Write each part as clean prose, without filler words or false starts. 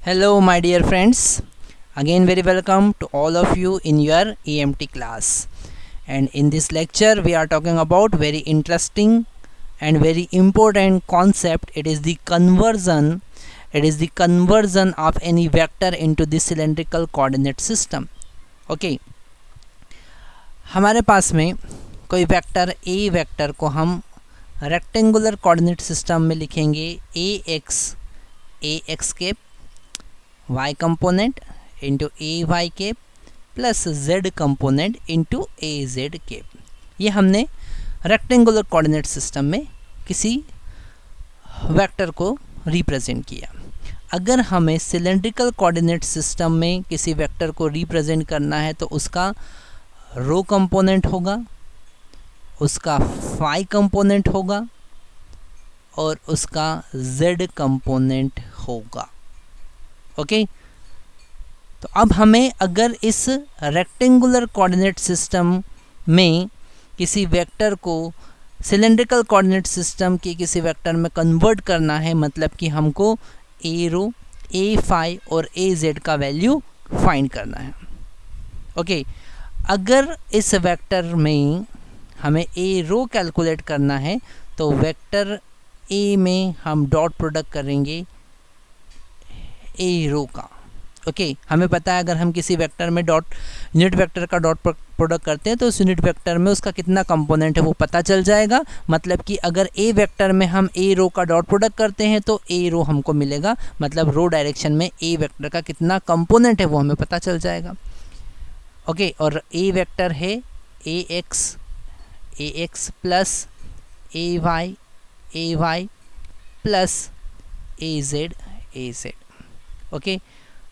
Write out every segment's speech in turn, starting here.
Hello my dear friends, again very welcome to all of you in your EMT class. And in this lecture we are talking about very interesting and very important concept. It is the conversion of any vector into the cylindrical coordinate system. Okay, हमारे पास में कोई vector a vector को हम rectangular coordinate system में लिखेंगे ax के y component into ए Y के प्लस z कंपोनेंट इंटू ए जेड के। ये हमने रेक्टेंगुलर कोऑर्डिनेट सिस्टम में किसी वेक्टर को रिप्रेजेंट किया। अगर हमें सिलेंड्रिकल कोऑर्डिनेट सिस्टम में किसी वेक्टर को रिप्रेजेंट करना है तो उसका रो कंपोनेंट होगा, उसका फाई कंपोनेंट होगा और उसका z कंपोनेंट होगा। ओके, तो अब हमें अगर इस रेक्टेंगुलर कोऑर्डिनेट सिस्टम में किसी वेक्टर को सिलेंड्रिकल कोऑर्डिनेट सिस्टम के किसी वेक्टर में कन्वर्ट करना है, मतलब कि हमको ए रो, ए फाई और ए जेड का वैल्यू फाइंड करना है। ओके, अगर इस वेक्टर में हमें ए रो कैलकुलेट करना है तो वेक्टर ए में हम डॉट प्रोडक्ट करेंगे ए रो का। ओके, हमें पता है अगर हम किसी वेक्टर में यूनिट वेक्टर का डॉट प्रोडक्ट करते हैं तो उस यूनिट वेक्टर में उसका कितना कंपोनेंट है वो पता चल जाएगा। मतलब कि अगर ए वेक्टर में हम ए रो का डॉट प्रोडक्ट करते हैं तो ए रो हमको मिलेगा, मतलब रो डायरेक्शन में ए वेक्टर का कितना कंपोनेंट है वो हमें पता चल जाएगा। ओके, और ए वेक्टर है A X plus A Y plus A Z. Okay,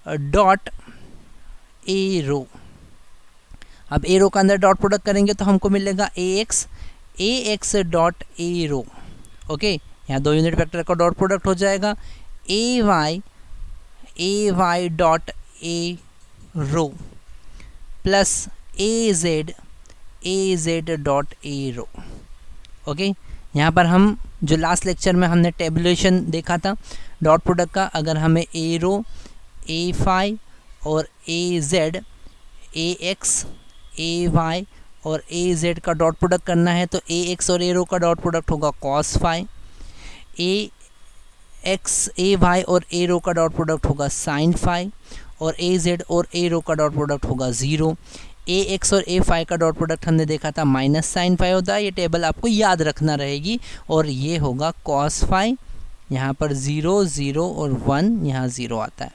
dot A rho. अब ए रो का अंदर डॉट प्रोडक्ट करेंगे तो हमको मिलेगा A X dot A rho. Okay, यहाँ दो यूनिट वेक्टर का डॉट प्रोडक्ट हो जाएगा A Y dot A rho plus A Z dot A rho. Okay, यहाँ पर हम जो लास्ट लेक्चर में हमने टेबुलेशन देखा था डॉट प्रोडक्ट का, अगर हमें ए रो, ए फाई और A Z, A x, A Y और ए जेड का डॉट प्रोडक्ट करना है तो ए एक्स और ए रो का डॉट प्रोडक्ट होगा cos phi, A x, A Y और ए रो का डॉट प्रोडक्ट होगा साइन फाई और ए जेड और ए रो का डॉट प्रोडक्ट होगा ज़ीरो। ए एक्स और ए फाई का डॉट प्रोडक्ट हमने देखा था माइनस साइन फाई होता है। ये टेबल आपको याद रखना रहेगी और ये होगा कॉस फाई, यहाँ पर 0 0 और 1 यहाँ 0 आता है।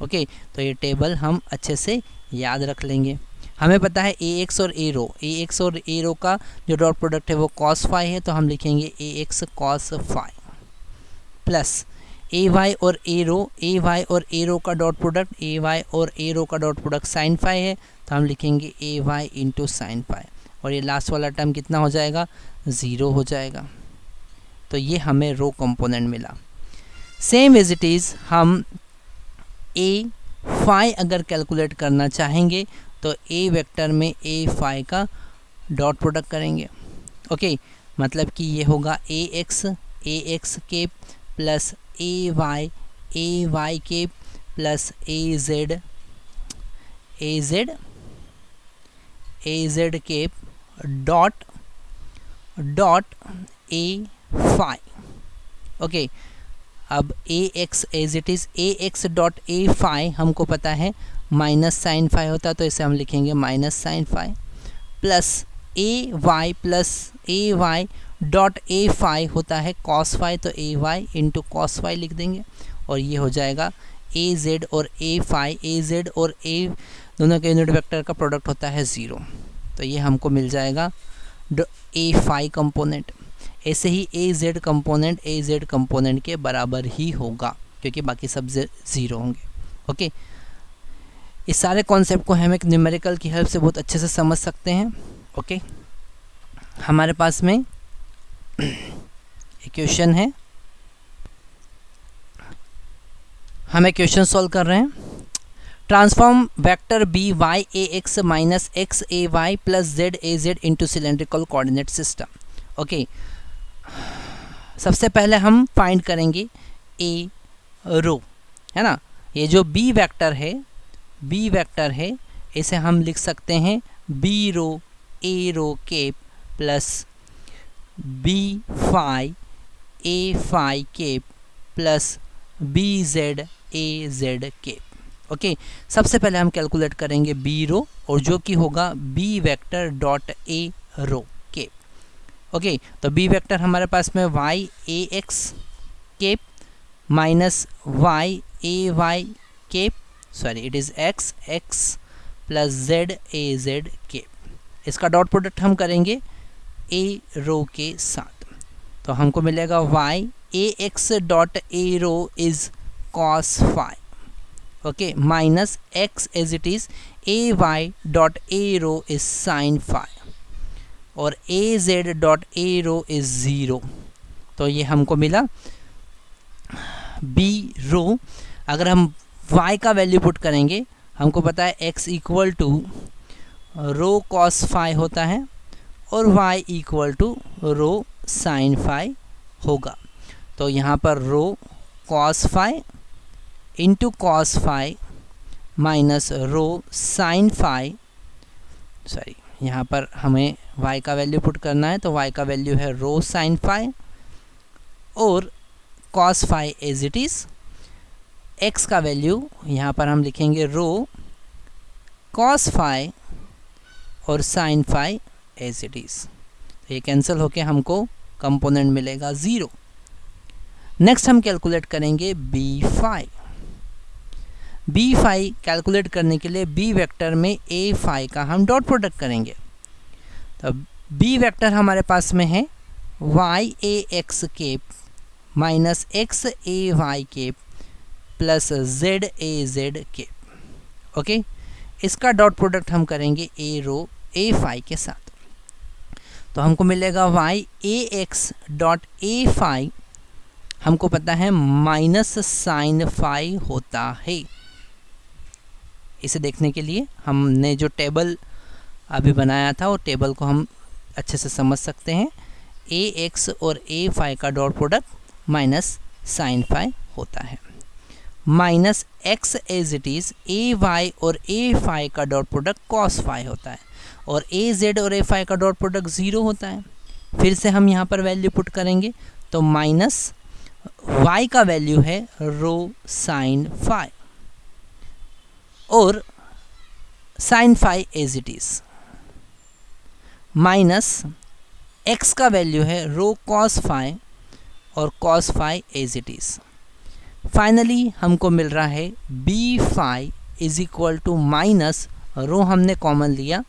ओके, तो ये टेबल हम अच्छे से याद रख लेंगे। हमें पता है ए एक्स और ए रो का जो डॉट प्रोडक्ट है वो कॉस फाई है, तो हम लिखेंगे ए x cos phi plus A Y और ए रो का डॉट प्रोडक्ट, ए वाई और ए रो का डॉट प्रोडक्ट साइन फाई है, तो हम लिखेंगे ए वाई इंटू साइन फाई और ये लास्ट वाला टर्म कितना हो जाएगा, 0 हो जाएगा। तो ये हमें रो कंपोनेंट मिला। सेम एज इट इज़ हम ए फाई अगर कैलकुलेट करना चाहेंगे तो ए वेक्टर में ए फाई का डॉट प्रोडक्ट करेंगे। ओके, मतलब कि ये होगा ए एक्स के प्लस ए वाई के प्लस ए जेड के डॉट ए फाई। ओके, अब A X as it is A X dot A phi हमको पता है माइनस साइन फाई होता है, तो इसे हम लिखेंगे minus sine phi plus A Y dot A phi होता है कॉस फाई, तो A Y into cos phi लिख देंगे और ये हो जाएगा ए जेड और ए फाई। ए जेड और ए दोनों के यूनिट वेक्टर का प्रोडक्ट होता है 0, तो ये हमको मिल जाएगा ए फाई कंपोनेंट। ऐसे ही ए जेड कंपोनेंट के बराबर ही होगा क्योंकि बाकी सब 0 होंगे। ओके, इस सारे कॉन्सेप्ट को हम एक न्यूमेरिकल की हेल्प से बहुत अच्छे से समझ सकते हैं। ओके, हमारे पास में इक्वेशन है, हम इक्वेशन सॉल्व कर रहे हैं। Transform vector B Y A X minus X A Y plus Z A Z into cylindrical coordinate system. Okay, सबसे पहले हम फाइंड करेंगे ए रो, है ना। ये जो बी वेक्टर है इसे हम लिख सकते हैं B rho A rho cap plus B phi A phi cap plus B Z A Z cap. Okay, सबसे पहले हम कैलकुलेट करेंगे बी रो और जो कि होगा B vector dot A rho cap. Okay, तो बी वेक्टर हमारे पास में Y A X cap minus Y A Y cap, sorry it is X X plus Z A Z cap. इसका डॉट प्रोडक्ट हम करेंगे ए रो के साथ, तो हमको मिलेगा Y A X dot A rho is cos phi, okay, minus X as it is A Y dot A rho is sign phi और A Z dot A rho is zero. तो ये हमको मिला बी रो। अगर हम y का value put करेंगे, हमको पता है x equal to rho cos phi होता है और y equal to rho sine phi होगा। तो यहाँ पर rho cos phi into cos phi minus rho sine phi, sorry यहाँ पर हमें y का वैल्यू पुट करना है, तो y का वैल्यू है रो साइन फाई और cos phi as it is. x का वैल्यू यहाँ पर हम लिखेंगे रो कॉस फाई और sine phi as it is. तो ये कैंसिल होके हमको कंपोनेंट मिलेगा 0। नेक्स्ट हम कैलकुलेट करेंगे B phi. B phi calculate करने के लिए बी वेक्टर में ए फाई का हम डॉट प्रोडक्ट करेंगे। तो बी वेक्टर हमारे पास में है Y A X cap minus X A Y cap plus Z A Z cap. Okay, इसका डॉट प्रोडक्ट हम करेंगे ए रो ए फाई के साथ, तो हमको मिलेगा Y A X dot A phi, हमको पता है माइनस साइन फाई होता है। इसे देखने के लिए हमने जो टेबल अभी बनाया था वो टेबल को हम अच्छे से समझ सकते हैं। ए एक्स और ए फाई का dot product minus sine phi होता है, minus X as it is A Y और ए फाई का डॉट प्रोडक्ट कॉस फाई होता है और ए जेड और ए फाई का डॉट प्रोडक्ट 0 होता है। फिर से हम यहाँ पर वैल्यू पुट करेंगे, तो माइनस y का वैल्यू है रो साइन फाई और sine phi as it is, minus x का वैल्यू है रो कॉस फाई और cos phi as it is. Finally हमको मिल रहा है B phi is equal to minus rho हमने कॉमन लिया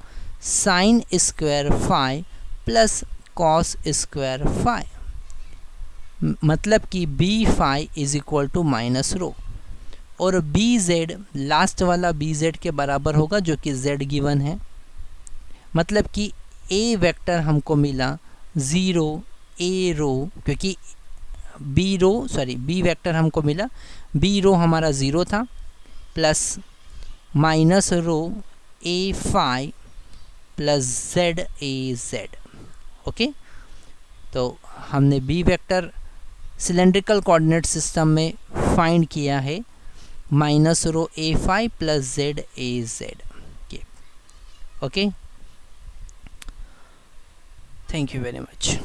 sine square phi plus cos square phi, मतलब कि B phi is equal to minus rho और बी जेड लास्ट वाला बी जेड के बराबर होगा जो कि जेड गिवन है, मतलब कि ए वेक्टर हमको मिला 0 ए रो, क्योंकि बी वेक्टर हमको मिला बी रो हमारा 0 था plus minus rho A phi plus Z A Z. Okay, तो हमने B vector cylindrical coordinate system में फाइंड किया है minus rho A phi plus Z A Z के। Okay, thank you very much.